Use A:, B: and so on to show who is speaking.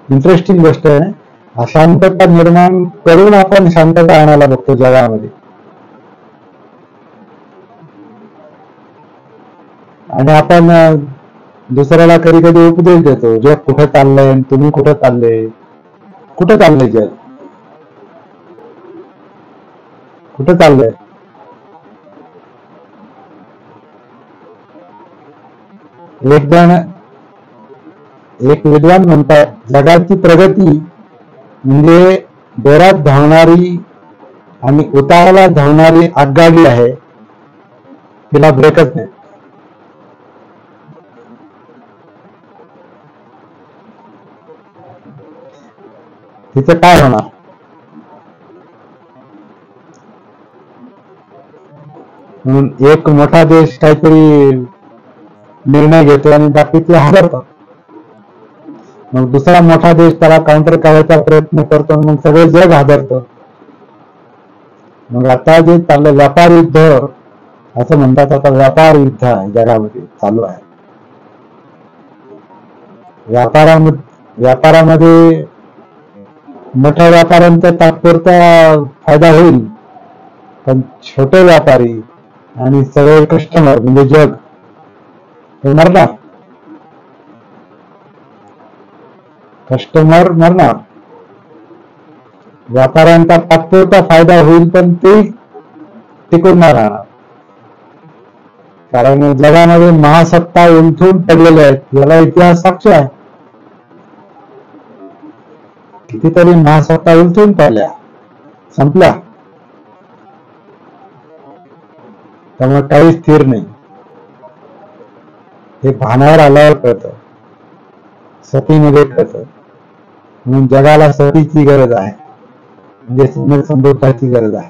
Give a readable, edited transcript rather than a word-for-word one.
A: Interesting गोष्ट आहे. अशांतता निर्माण करून आपण शांतता आणायला बघतो जगामध्ये. आणि आपण दुसऱ्याला कधी कधी उपदेश देतो, जग कुठं चाललंय, तुम्ही कुठं चालले, कुठं चाललंय जग, कुठं चाललंय. एक विद्वान म्हणतात, जगाची प्रगती म्हणजे जोरात धावणारी आणि उताराला धावणारी आगगाडी आहे, तिला ब्रेकच नाही. तिचं काय होणार. म्हणून एक मोठा देश काहीतरी निर्णय घेतो आणि बाकीचे हादरतात. मग दुसरा मोठा देश त्याला काउंटर करायचा प्रयत्न करतो, मग सगळे जग हादरतं. मग आता जे चाललं व्यापार युद्ध असं म्हणतात, आता व्यापार युद्ध आहे जगामध्ये चालू आहे. व्यापारामध्ये मोठ्या व्यापाऱ्यांचा तात्पुरता फायदा होईल, पण छोटे व्यापारी आणि सगळे कस्टमर म्हणजे जग हे मरणार. कस्टमर मरणार. व्यापाऱ्यांचा तात्पुरता फायदा होईल, पण ते टिकून नाही राहणार. कारण जगामध्ये महासत्ता उलथून पडलेल्या आहेत, याला इतिहास साक्ष आहे. कितीतरी महासत्ता उलथून पडल्या, संपल्या. त्यामुळे काही स्थिर नाही. हे भानावर आल्यावर कळतं, सतीमध्ये कळतं. म्हणून जगाला सतीची गरज आहे, म्हणजे समृद्धाची गरज आहे.